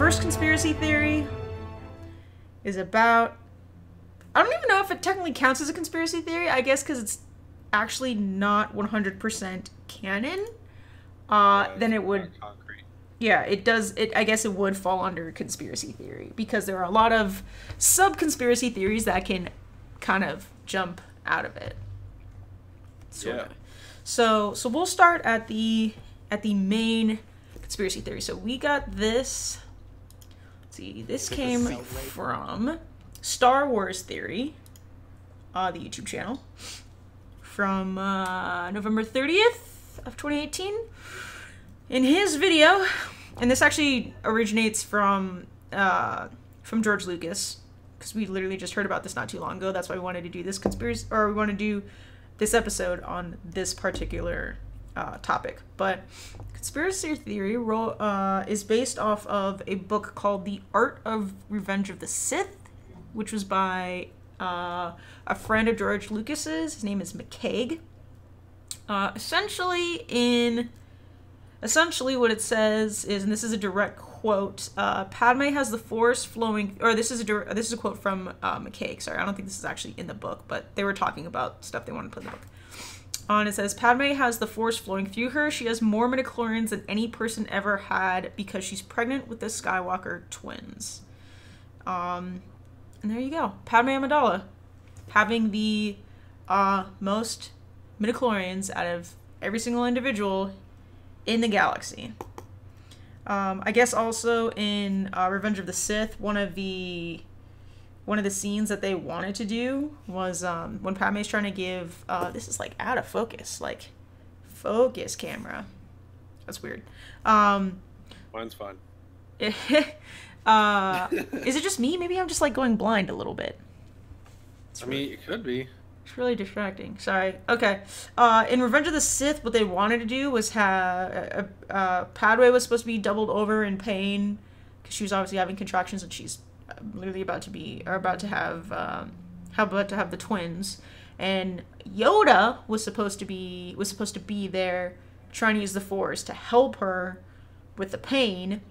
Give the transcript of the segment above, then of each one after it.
first conspiracy theory is about... I don't even know if it technically counts as a conspiracy theory, I guess because it's actually not 100% canon. Then it would... concrete. Yeah, it does. I guess it would fall under conspiracy theory because there are a lot of sub-conspiracy theories that can kind of jump out of it. Yeah. So we'll start at the main conspiracy theory. So we got this. Let's see, this came from Star Wars Theory, the YouTube channel, from November 30th of 2018. In his video, and this actually originates from George Lucas, because we literally just heard about this not too long ago. That's why we wanted to do this conspiracy, or we want to do this episode on this particular topic. But conspiracy theory is based off of a book called The Art of Revenge of the Sith, which was by a friend of George Lucas's. His name is McCaig. Essentially what it says is, and this is a direct quote, Padme has the Force flowing, or this is a quote from McCaig. Sorry, I don't think this is actually in the book, but they were talking about stuff they wanted to put in the book. And it says, Padme has the Force flowing through her. She has more midichlorians than any person ever had because she's pregnant with the Skywalker twins. And there you go. Padme Amidala having the most midichlorians out of every single individual in the galaxy. I guess also in Revenge of the Sith, one of the scenes that they wanted to do was when Padme's trying to give this is like out of focus, like focus camera. That's weird. Mine's fine. Is it just me? Maybe I'm just like going blind a little bit. I mean, it could be. It's really distracting. Sorry. Okay. In Revenge of the Sith, what they wanted to do was have Padme was supposed to be doubled over in pain because she was obviously having contractions and she's literally about to have the twins. And Yoda was supposed to be there trying to use the Force to help her with the pain.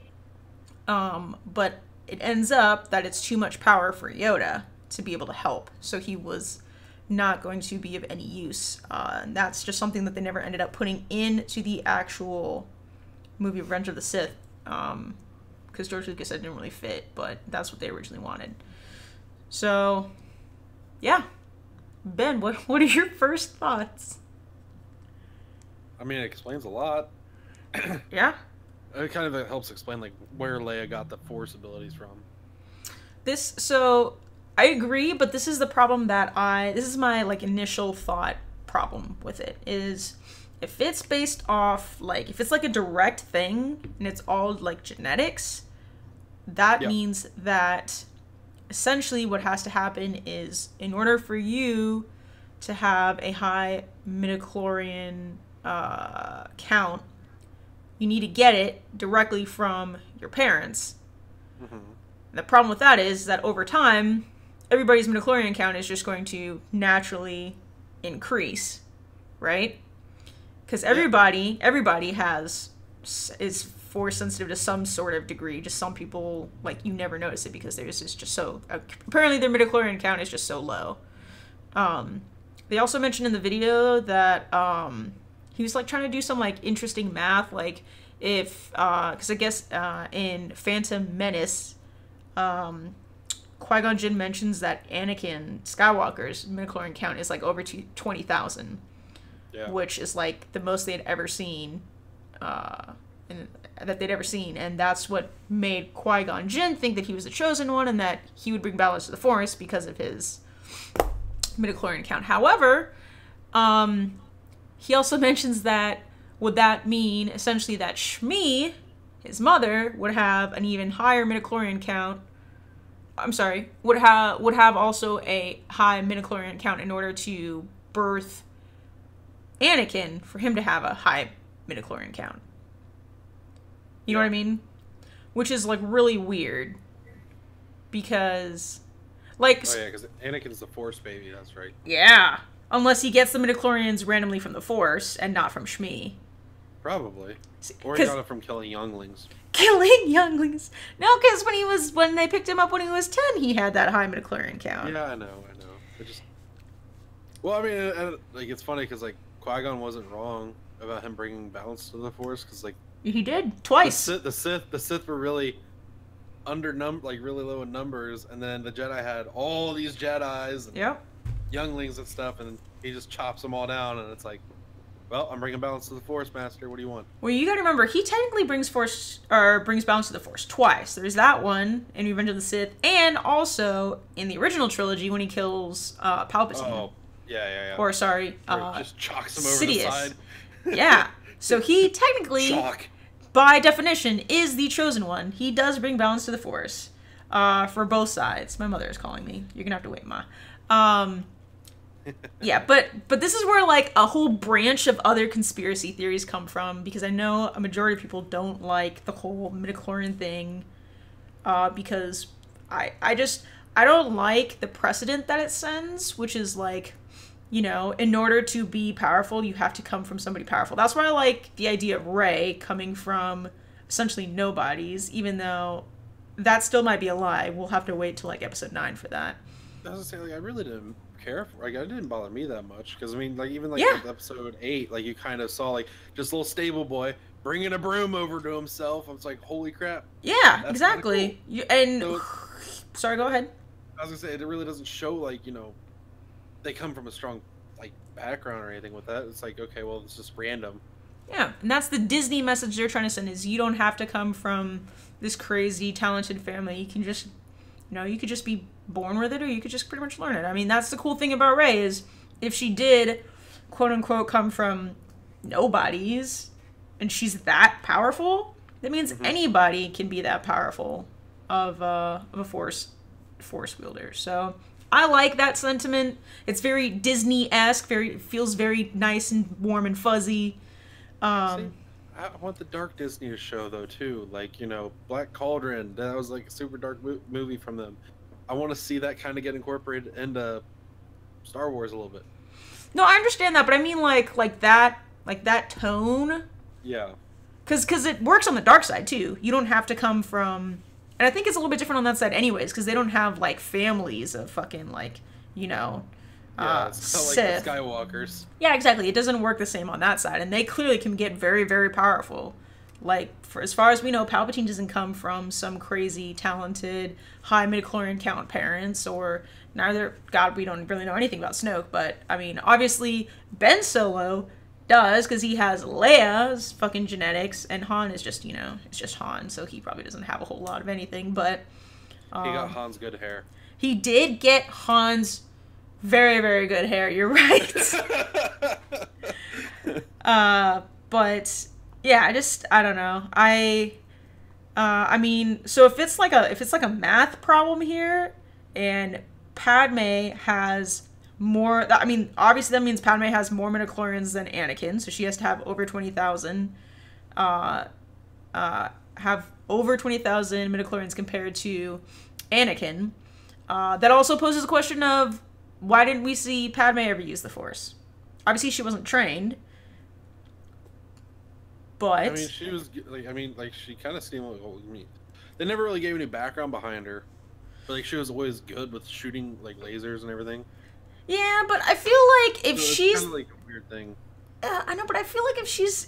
But it ends up that it's too much power for Yoda to be able to help. So he was not going to be of any use. And that's just something that they never ended up putting into the actual movie Revenge of the Sith. Because George Lucas said it didn't really fit, but that's what they originally wanted. So, yeah. Ben, what are your first thoughts? I mean, it explains a lot. Yeah? It kind of helps explain like where Leia got the Force abilities from. So I agree, but this is the problem this is my like initial thought problem with it is if it's based off like if it's like a direct thing and it's all like genetics, that means that essentially what has to happen is in order for you to have a high midichlorian count, you need to get it directly from your parents. Mm-hmm. The problem with that is that over time, everybody's midichlorian count is just going to naturally increase, right? Because everybody is Force sensitive to some sort of degree. Just some people, like, you never notice it because theirs is just so... apparently their midichlorian count is just so low. They also mentioned in the video that he was, like, trying to do some, like, interesting math. Like, if... because I guess in Phantom Menace... Qui-Gon Jinn mentions that Anakin Skywalker's midichlorian count is like over 20,000, which is like the most they had ever seen, and that's what made Qui-Gon Jinn think that he was the chosen one and that he would bring balance to the Force because of his midichlorian count. However, he also mentions that would that mean essentially that Shmi, his mother, would have an even higher midichlorian count. I'm sorry, would have also a high midichlorian count in order to birth Anakin for him to have a high midichlorian count. You know what I mean? Which is like really weird because like because Anakin's the Force baby, that's right. Yeah. Unless he gets the midichlorians randomly from the Force and not from Shmi. Probably. Or he 'Cause- got it from killing younglings. Killing younglings. No, because when they picked him up when he was 10, he had that high midichlorian count. Yeah, I know. It just. Well, I mean, like it's funny because like Qui-Gon wasn't wrong about him bringing balance to the Force because like He did twice. the Sith were really like really low in numbers, and then the Jedi had all these Jedis and Yep. younglings and stuff, and he just chops them all down, and it's like, well, I'm bringing balance to the Force, Master. What do you want? Well, you gotta remember, he technically brings balance to the Force twice. There's that one in Revenge of the Sith, and also in the original trilogy when he kills Palpatine. Oh, yeah. Or sorry, Or he just chalks him over Sidious. the side. Yeah. So he technically, Chalk. by definition, is the chosen one. He does bring balance to the Force for both sides. My mother is calling me. You're gonna have to wait, Ma. Yeah, but this is where like a whole branch of other conspiracy theories come from, because I know a majority of people don't like the whole midichlorian thing because I don't like the precedent that it sends, which is like, you know, in order to be powerful, you have to come from somebody powerful. That's why I like the idea of Rey coming from essentially nobodies, even though that still might be a lie. We'll have to wait till like episode 9 for that. I was gonna say, like, I really didn't care for, like, it didn't bother me that much because I mean, like, even like Yeah. with episode 8, like you kind of saw like just a little stable boy bringing a broom over to himself. I was like, holy crap. Yeah, That's exactly. So- Sorry, go ahead. I was gonna say it really doesn't show like, you know, they come from a strong like background or anything with that. It's like, okay, well, it's just random. Yeah, and that's the Disney message they're trying to send, is you don't have to come from this crazy talented family. You can just, you know, you could just be born with it, or you could just pretty much learn it. I mean, that's the cool thing about Rey, is if she did, quote unquote, come from nobodies and she's that powerful, that means anybody can be that powerful of a force wielder. So I like that sentiment. It's very Disney-esque, feels very nice and warm and fuzzy. See, I want the dark Disney to show though too, like, you know, Black Cauldron. That was like a super dark movie from them. I want to see that kind of get incorporated into Star Wars a little bit. No, I understand that, but I mean like that tone, Yeah. because it works on the dark side too. You don't have to come from, and I think it's a little bit different on that side anyways, because they don't have like families of fucking like, you know, Yeah, it's not like Sith. the Skywalkers. Yeah, exactly. It doesn't work the same on that side, and they clearly can get very, very powerful. Like, for as far as we know, Palpatine doesn't come from some crazy, talented, high midichlorian count parents, or neither. God, we don't really know anything about Snoke, but I mean, obviously Ben Solo does, because he has Leia's fucking genetics, and Han is just, you know, it's just Han, so he probably doesn't have a whole lot of anything. But He got Han's good hair. he did get Han's very, very good hair. You're right. But yeah, I don't know. I mean, so if it's like a math problem here, and Padme has more, I mean, obviously that means Padme has more midichlorians than Anakin, so she has to have over 20,000, have over 20,000 midichlorians compared to Anakin. That also poses a question of, why didn't we see Padme ever use the Force? Obviously she wasn't trained, but I mean, she was like, she kind of seemed like, well, I mean, they never really gave any background behind her, but like she was always good with shooting like lasers and everything. yeah, but I feel like if So it's she's, kind of like a weird thing. I know, but I feel like if she's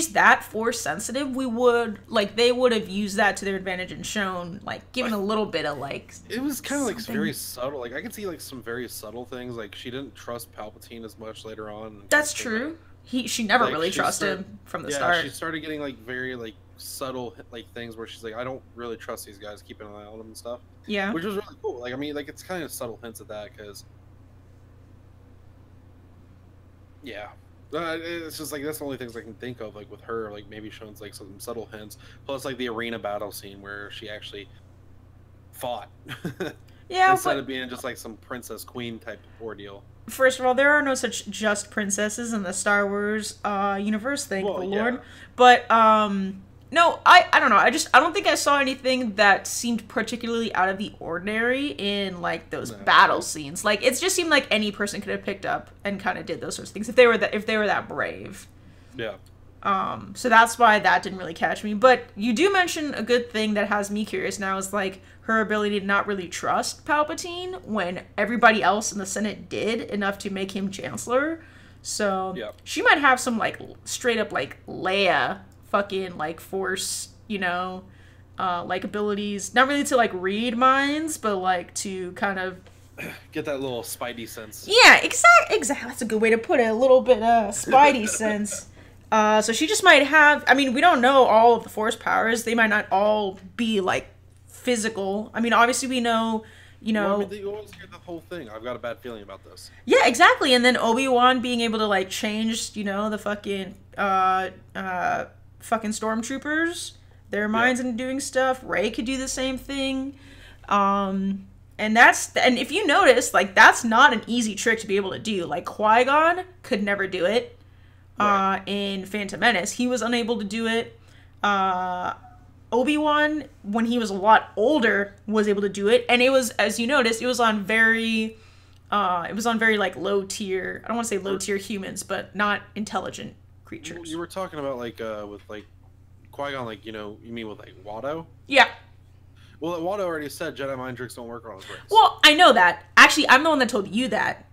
that Force sensitive, they would have used that to their advantage and shown, like, given a little bit of like. It was kind of like something. very subtle. Like I could see like some very subtle things. Like she didn't trust Palpatine as much later on. That's true. She never Like, really she trusted started- him from the Yeah, start. she started getting like very like subtle like things where she's like, I don't really trust these guys, keeping an eye on them and stuff. Yeah. Which was really cool. Like I mean, like it's kind of subtle hints of that because. Yeah. It's just like that's the only things I can think of, like with her, like maybe showing like some subtle hints. Plus, like the arena battle scene where she actually fought Yeah, instead but of being just like some princess queen type of ordeal. first of all, there are no such just princesses in the Star Wars universe, thank Well, the yeah. Lord. But no, I don't know. I don't think I saw anything that seemed particularly out of the ordinary in like those No. battle scenes. Like it just seemed like any person could have picked up and kind of did those sorts of things if they were that brave. Yeah. So that's why that didn't really catch me. But you do mention a good thing that has me curious now is like her ability to not really trust Palpatine when everybody else in the Senate did enough to make him Chancellor. So she might have some like straight up like Leia fucking like Force, you know, like abilities. Not really to like read minds, but like to kind of get that little Spidey sense. Yeah, exactly. That's a good way to put it. A little bit Spidey sense. So she just might have, I mean, we don't know all of the Force powers. They might not all be, like, physical. I mean, obviously we know, you know... Well, I mean, you always hear the whole thing. I've got a bad feeling about this. Yeah, exactly. And then Obi-Wan being able to, like, change, you know, the fucking stormtroopers, their minds into doing stuff. Rey could do the same thing. And if you notice, like, that's not an easy trick to be able to do. Like, Qui-Gon could never do it. In Phantom Menace, he was unable to do it. Obi-Wan, when he was a lot older, was able to do it, and it was, as you noticed, it was on very like low tier. I don't want to say low tier humans, but not intelligent creatures. You were talking about like with like Qui-Gon, like, you know, you mean with like Watto? Yeah. Well, Watto already said Jedi mind tricks don't work on his brains. Well, I know that. Actually, I'm the one that told you that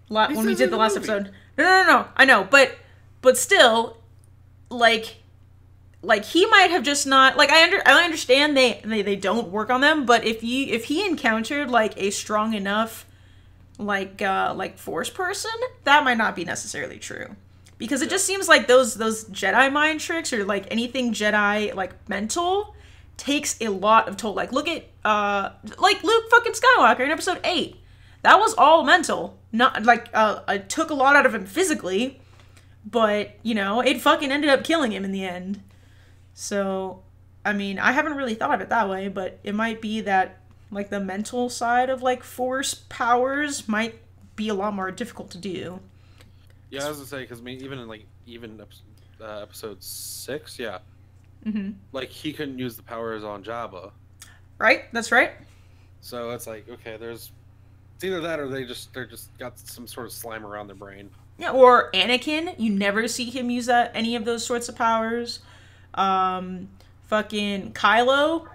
when we did the last episode. No. I know, but still, like he might have just not, like, I understand they don't work on them, but if he encountered like a strong enough like Force person, that might not be necessarily true, because it just seems like those Jedi mind tricks or like anything Jedi like mental takes a lot of toll. Like, look at like Luke fucking Skywalker in episode 8. That was all mental. Not like it took a lot out of him physically, but you know, it fucking ended up killing him in the end. So, I mean, I haven't really thought of it that way, but it might be that like the mental side of like Force powers might be a lot more difficult to do. Yeah, I was gonna say, because I mean, even episode 6, yeah, like he couldn't use the powers on Jabba. Right, that's right. So it's like, okay, it's either that or they're just got some sort of slime around their brain. Yeah, or Anakin, you never see him use any of those sorts of powers. Fucking Kylo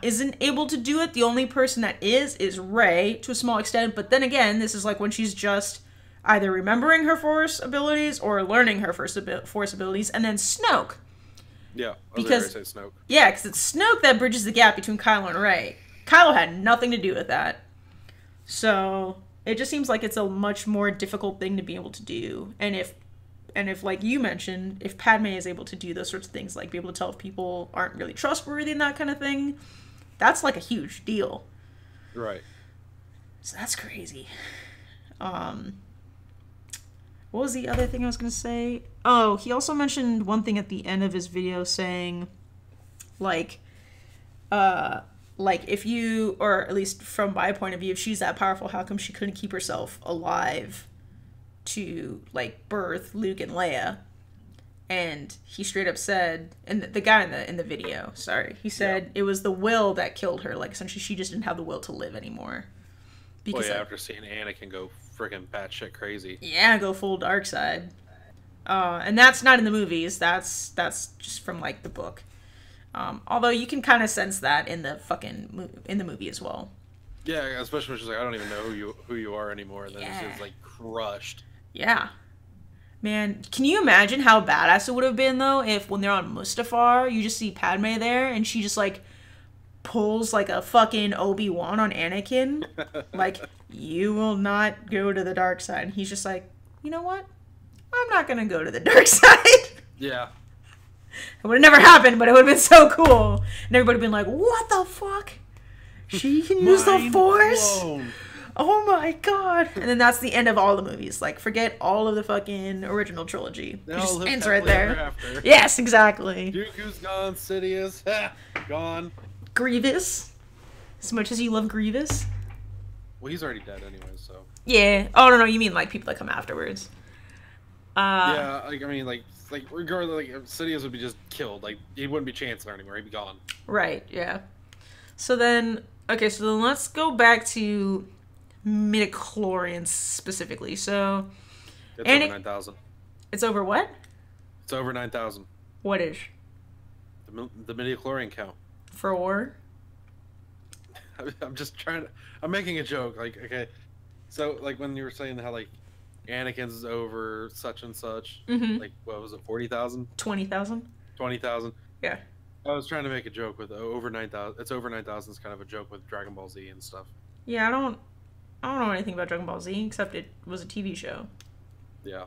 isn't able to do it. The only person that is Rey to a small extent, but then again, this is like when she's just either remembering her Force abilities or learning her Force abilities, and then Snoke. Yeah, because say Snoke. Yeah, because it's Snoke that bridges the gap between Kylo and Rey. Kylo had nothing to do with that. So it just seems like it's a much more difficult thing to be able to do. And if like you mentioned, if Padme is able to do those sorts of things, like be able to tell if people aren't really trustworthy and that kind of thing, that's like a huge deal. Right. So that's crazy. What was the other thing I was going to say? Oh, he also mentioned one thing at the end of his video saying, like if you, or at least from my point of view, if she's that powerful, how come she couldn't keep herself alive to like birth Luke and Leia? And he straight up said, and the guy in the video, sorry, he said it was the will that killed her. Like, essentially, she just didn't have the will to live anymore. Because after seeing Anakin go freaking batshit crazy. Yeah, go full dark side. And that's not in the movies. That's just from like the book. Although you can kind of sense that in the movie as well. Yeah, especially when she's like, I don't even know who you are anymore. And then it's like crushed. Yeah. Man, can you imagine how badass it would have been though if when they're on Mustafar, you just see Padme there and she just like pulls like a fucking Obi-Wan on Anakin. Like, you will not go to the dark side. And he's just like, you know what? I'm not gonna go to the dark side. Yeah. It would have never happened, but it would have been so cool. And everybody would have been like, what the fuck? She can use the Force? Blown. Oh my god. And then that's the end of all the movies. Like, forget all of the fucking original trilogy. It just ends right there. Yes, exactly. Dooku's gone, Sidious gone. Grievous. As much as you love Grievous. Well, he's already dead anyway, so. Yeah. Oh, no, you mean like people that come afterwards. Yeah, like, I mean, like regardless, like, Sidious would be just killed. Like, he wouldn't be Chancellor anymore. He'd be gone. Right, yeah. So then let's go back to midichlorians specifically. So it's over 9,000. It's over what? It's over 9,000. What is? The midichlorian count. For? I'm just trying to. I'm making a joke. Like, okay, so like when you were saying how like Anakin's is over such and such. Mm-hmm. Like, what was it? 40,000. 20,000. 20,000. Yeah. I was trying to make a joke with over 9,000. It's over 9,000. It's kind of a joke with Dragon Ball Z and stuff. Yeah, I don't know anything about Dragon Ball Z except it was a TV show. Yeah.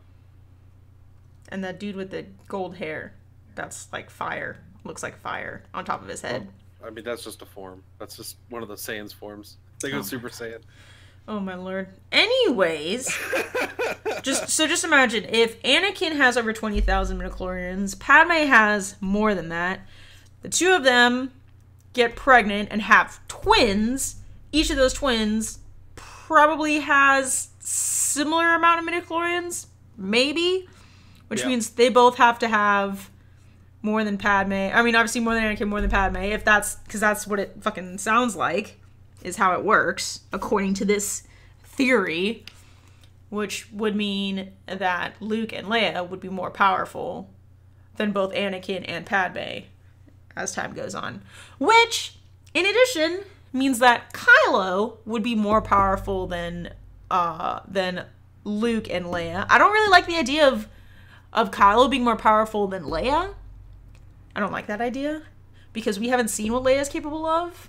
And that dude with the gold hair, that's like fire. Looks like fire on top of his head. Oh, I mean, that's just a form. That's just one of the Saiyan's forms. They go Super Saiyan. Oh my lord. Anyways, just imagine if Anakin has over 20,000 midichlorians, Padme has more than that. The two of them get pregnant and have twins. Each of those twins probably has similar amount of midichlorians, maybe, which means they both have to have more than Padme. I mean, obviously more than Anakin, more than Padme, if that's, because that's what it fucking sounds like, is how it works, according to this theory, which would mean that Luke and Leia would be more powerful than both Anakin and Padme as time goes on. Which, in addition, means that Kylo would be more powerful than Luke and Leia. I don't really like the idea of Kylo being more powerful than Leia. I don't like that idea because we haven't seen what Leia is capable of,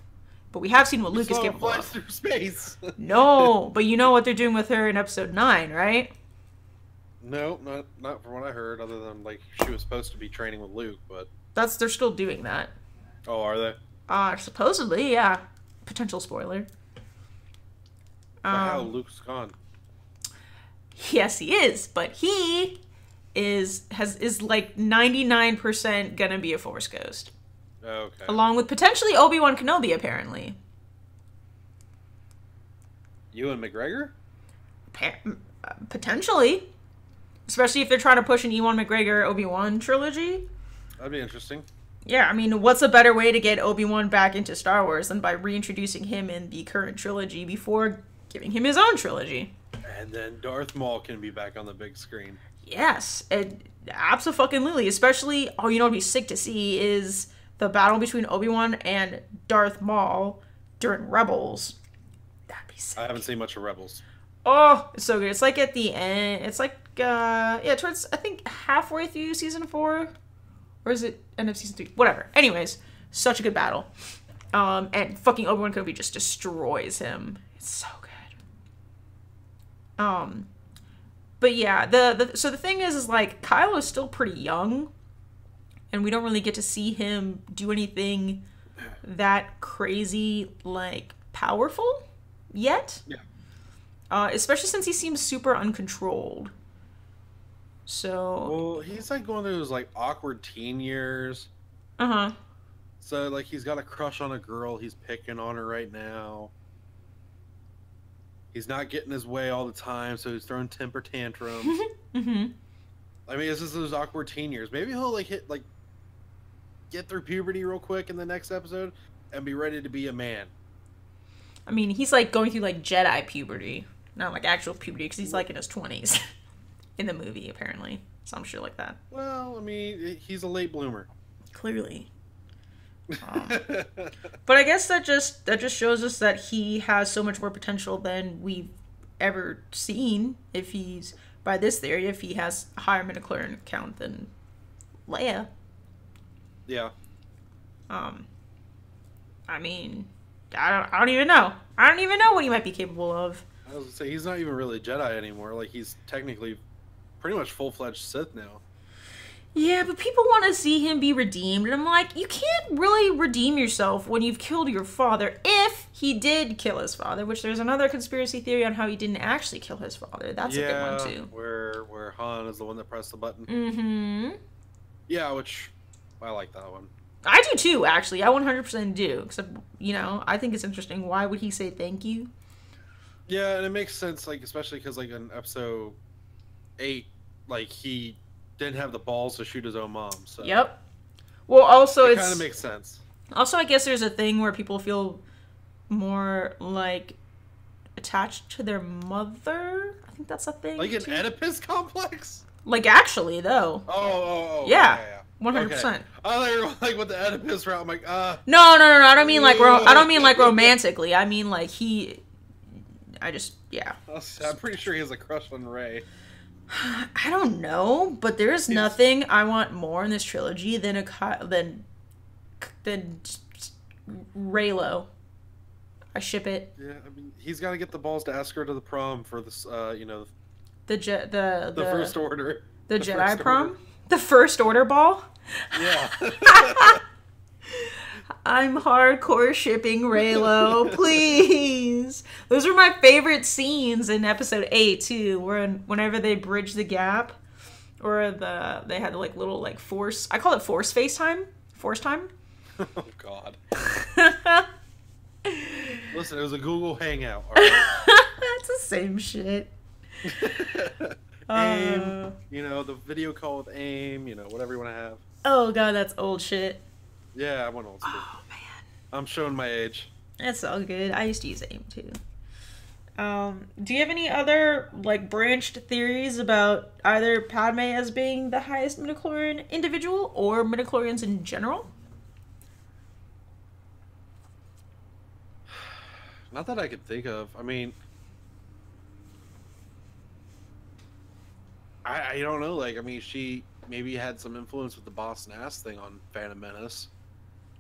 but we have seen what Luke is capable of. Through space. No, but you know what they're doing with her in Episode 9, right? No, not from what I heard. Other than like she was supposed to be training with Luke, but they're still doing that. Oh, are they? Supposedly, yeah. Potential spoiler. How Luke's gone. Yes, he is, but he is like 99% gonna be a Force ghost. Okay. Along with potentially Obi-Wan Kenobi, apparently. Ewan McGregor? Potentially. Especially if they're trying to push an Ewan McGregor Obi-Wan trilogy. That'd be interesting. Yeah, I mean, what's a better way to get Obi-Wan back into Star Wars than by reintroducing him in the current trilogy before giving him his own trilogy? And then Darth Maul can be back on the big screen. Yes, absolutely. Especially, you know what'd be sick to see is the battle between Obi-Wan and Darth Maul during Rebels. That'd be sick. I haven't seen much of Rebels. Oh, it's so good. It's like at the end. It's like, towards, I think, halfway through season 4. Or is it end of season 3? Whatever. Anyways, such a good battle. And fucking Obi-Wan Kenobi just destroys him. It's so good. But yeah, so the thing is like, Kylo's still pretty young. And we don't really get to see him do anything that crazy, like, powerful yet. Yeah. Especially since he seems super uncontrolled. So... Well, he's, like, going through those, like, awkward teen years. Uh-huh. So, like, he's got a crush on a girl. He's picking on her right now. He's not getting his way all the time, so he's throwing temper tantrums. Mm-hmm. I mean, it's just those awkward teen years. Maybe he'll, like, get through puberty real quick in the next episode and be ready to be a man. I mean, he's, like, going through, like, Jedi puberty. Not, like, actual puberty, because he's, like, in his 20s. In the movie, apparently. Some shit like that. Well, I mean, he's a late bloomer. Clearly. But I guess that just shows us that he has so much more potential than we've ever seen. If he's, by this theory, if he has a higher midichlorian count than Leia. Yeah. I mean, I don't even know. I don't even know what he might be capable of. I was gonna say, he's not even really a Jedi anymore. Like, he's technically pretty much full-fledged Sith now. Yeah, but people want to see him be redeemed, and I'm like, you can't really redeem yourself when you've killed your father, if he did kill his father, which there's another conspiracy theory on how he didn't actually kill his father. That's a good one, too. Where Han is the one that pressed the button. Mm-hmm. Yeah, which, I like that one. I do, too, actually. I 100% do, except, you know, I think it's interesting. Why would he say thank you? Yeah, and it makes sense, like, especially because, like, in episode 8, like, he didn't have the balls to shoot his own mom, so... Yep. Well, also, it kind of makes sense. Also, I guess there's a thing where people feel more, like, attached to their mother. I think that's a thing, like an Oedipus complex? Like, actually, though. Yeah. 100%. Okay. I thought you were like with the Oedipus route. I'm like, No. I don't mean like I don't mean like romantically. I mean like yeah. I'm pretty sure he has a crush on Rey. I don't know, but there's nothing I want more in this trilogy than Reylo. I ship it. Yeah, I mean, he's got to get the balls to ask her to the prom for this, the First Order. The Jedi prom? The First Order ball? Yeah. I'm hardcore shipping Reylo, please. Those were my favorite scenes in episode 8 too, whenever they bridge the gap, or they had like little like force. I call it force FaceTime. Force time. Oh God. Listen, it was a Google Hangout. All right? It's the same shit. AIM, the video call with AIM, whatever you want to have. Oh God, that's old shit. Yeah, I went old school. Oh man, I'm showing my age. That's all good. I used to use AIM too. Do you have any other like branched theories about either Padme as being the highest midichlorian individual or midichlorians in general? Not that I could think of. I mean, I don't know. Like, I mean, she maybe had some influence with the Boss Nass thing on Phantom Menace.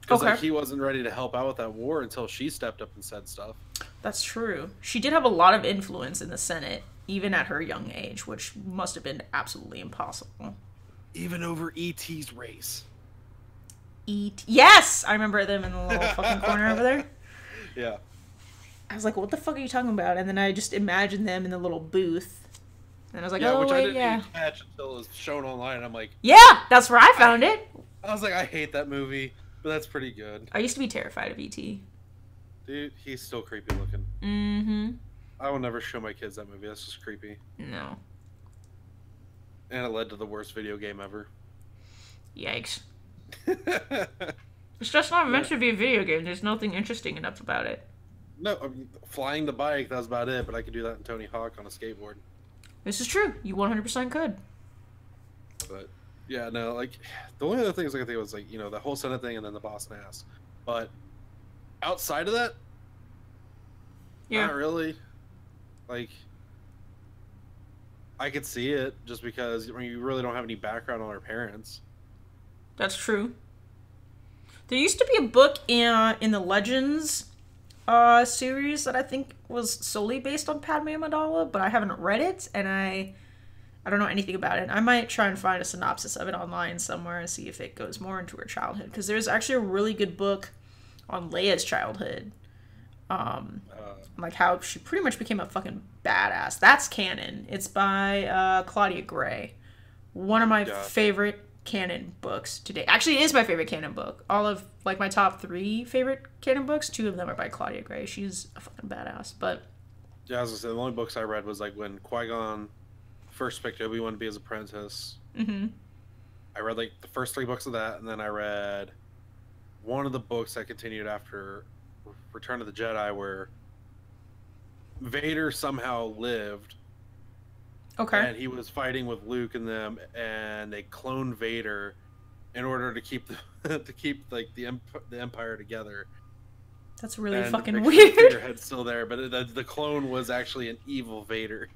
Because like, he wasn't ready to help out with that war until she stepped up and said stuff. That's true. She did have a lot of influence in the Senate, even at her young age, which must have been absolutely impossible. Even over E.T.'s race. E.T. Yes! I remember them in the little fucking corner over there. Yeah. I was like, what the fuck are you talking about? And then I just imagined them in the little booth. And I was like, yeah, oh, which wait, I didn't yeah. even catch until it was shown online. And I'm like... Yeah, that's where I found it. I was like, I hate that movie, but that's pretty good. I used to be terrified of E.T. Dude, he's still creepy looking. Mm-hmm. I will never show my kids that movie. That's just creepy. No. And it led to the worst video game ever. Yikes. It's just not meant to be a video game. There's nothing interesting enough about it. No, I mean, flying the bike, that was about it, but I could do that in Tony Hawk on a skateboard. This is true. You 100% could. But, yeah, no, like, the only other things I could think of was, like, the whole Senate thing and then the Boss Nass. But, outside of that, not really. Like, I could see it just because, I mean, you really don't have any background on our parents. That's true. There used to be a book in the Legends series that I think was solely based on Padme Amidala, but I haven't read it, and I don't know anything about it. I might try and find a synopsis of it online somewhere and see if it goes more into her childhood, because there's actually a really good book on Leia's childhood. Like how she pretty much became a fucking badass. That's canon. It's by Claudia Gray. One of my favorite canon books today. Actually, it is my favorite canon book. All of like my top 3 favorite canon books, 2 of them are by Claudia Gray. She's a fucking badass. But yeah, as I said, the only books I read was like when Qui-Gon first picked Obi-Wan to be his apprentice. Mm-hmm. I read like the first 3 books of that, and then I read one of the books that continued after Return of the Jedi, where Vader somehow lived. Okay. And he was fighting with Luke and them, and they cloned Vader in order to keep like the Empire together. That's really fucking weird. Figurehead's still there, but the clone was actually an evil Vader.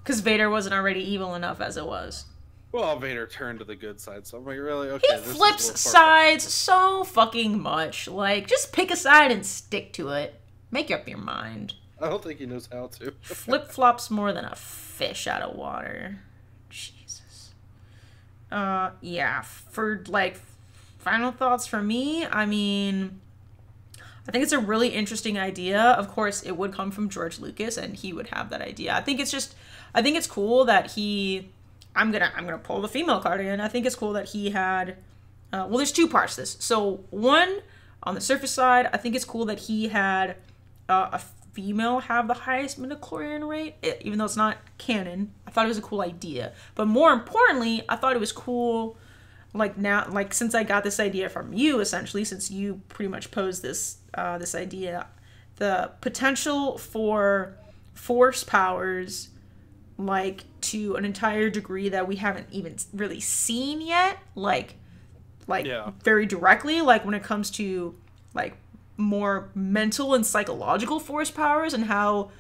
Because Vader wasn't already evil enough as it was. Well, Vader turned to the good side, so I'm like, really? Okay. He flips sides so fucking much. Like, just pick a side and stick to it. Make up your mind. I don't think he knows how to. Flip-flops more than a fish out of water. Jesus. Yeah, for, like, final thoughts from me, I mean, I think it's a really interesting idea. Of course, it would come from George Lucas, and he would have that idea. I think it's cool that he... I'm gonna pull the female card again. I think it's cool that he had... well, there's 2 parts to this. So, one, on the surface side, I think it's cool that he had a female have the highest midichlorian rate, even though it's not canon. I thought it was a cool idea. But more importantly, I thought it was cool, like now, like since I got this idea from you, essentially, since you pretty much posed this this idea, the potential for force powers like to an entire degree that we haven't even really seen yet, like very directly, like when it comes to like more mental and psychological force powers and how,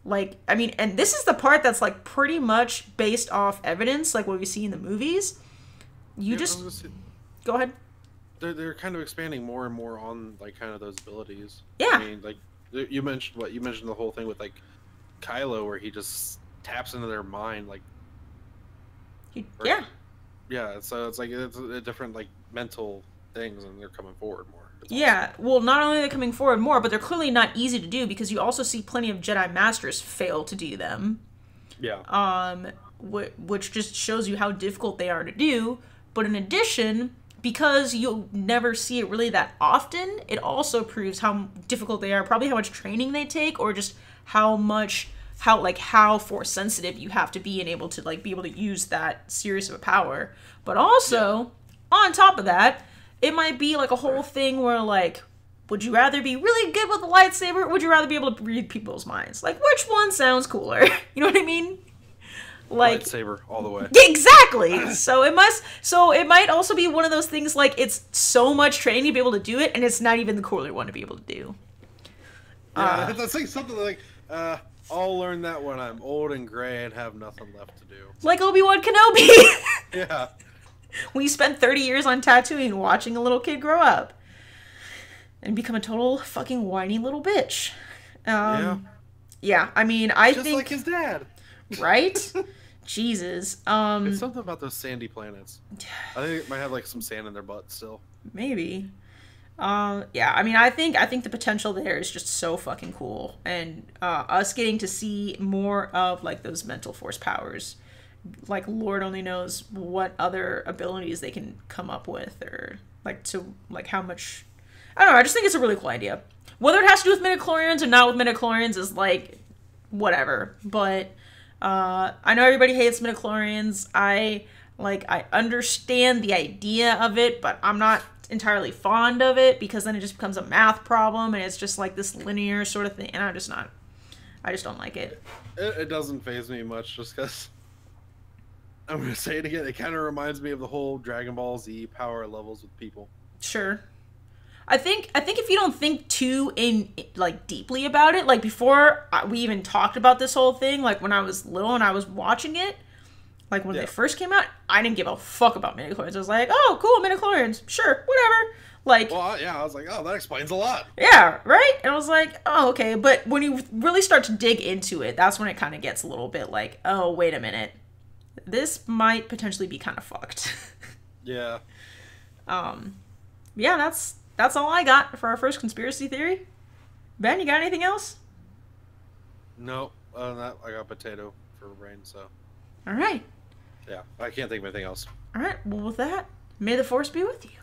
like, I mean, and this is the part that's like pretty much based off evidence, like what we see in the movies. Go ahead. They're kind of expanding more and more on like kind of those abilities. Yeah. I mean, like you mentioned the whole thing with like Kylo where he just taps into their mind, like. Yeah. Yeah, so it's like it's a different like mental things, and they're coming forward more. Yeah, well, not only are they coming forward more, but they're clearly not easy to do because you also see plenty of Jedi Masters fail to do them. Yeah. Which just shows you how difficult they are to do. But in addition, because you'll never see it really that often, it also proves how difficult they are, probably how much training they take, or just how force sensitive you have to be and able to like be able to use that serious of a power. But also, on top of that, it might be like a whole thing where like, would you rather be really good with a lightsaber, or would you rather be able to read people's minds? Like, which one sounds cooler? You know what I mean? Like lightsaber all the way. Exactly. So it might also be one of those things like it's so much training to be able to do it, and it's not even the cooler one to be able to do. Yeah, that's like something like I'll learn that when I'm old and gray and have nothing left to do. Like Obi-Wan Kenobi. Yeah. We spent 30 years on Tatooine watching a little kid grow up and become a total fucking whiny little bitch. Yeah, I mean, I think... Just like his dad. Right? Jesus. It's something about those sandy planets. I think it might have like some sand in their butt still. Maybe. Yeah, I mean, I think the potential there is just so fucking cool. And us getting to see more of like those mental force powers, like Lord only knows what other abilities they can come up with, or like to like how much, I don't know, I just think it's a really cool idea. Whether it has to do with midichlorians or not with midichlorians is like whatever, but I know everybody hates midichlorians. I understand the idea of it, but I'm not entirely fond of it because then it just becomes a math problem and it's just like this linear sort of thing, and I just don't like it. It doesn't faze me much just because I'm gonna say it again. It kind of reminds me of the whole Dragon Ball Z power levels with people. Sure. I think if you don't think too deeply about it, like before we even talked about this whole thing, like when I was little and I was watching it, like when they first came out, I didn't give a fuck about midichlorians. I was like, oh, cool, midichlorians, sure, whatever. Like, well, yeah, I was like, oh, that explains a lot. Yeah, right? And I was like, oh, okay. But when you really start to dig into it, that's when it kind of gets a little bit like, oh, wait a minute. This might potentially be kind of fucked. Yeah. Yeah, that's all I got for our first conspiracy theory. Ben, you got anything else? No, other than that, I got potato for brain, so. All right. Yeah, I can't think of anything else. All right, well, with that, may the force be with you.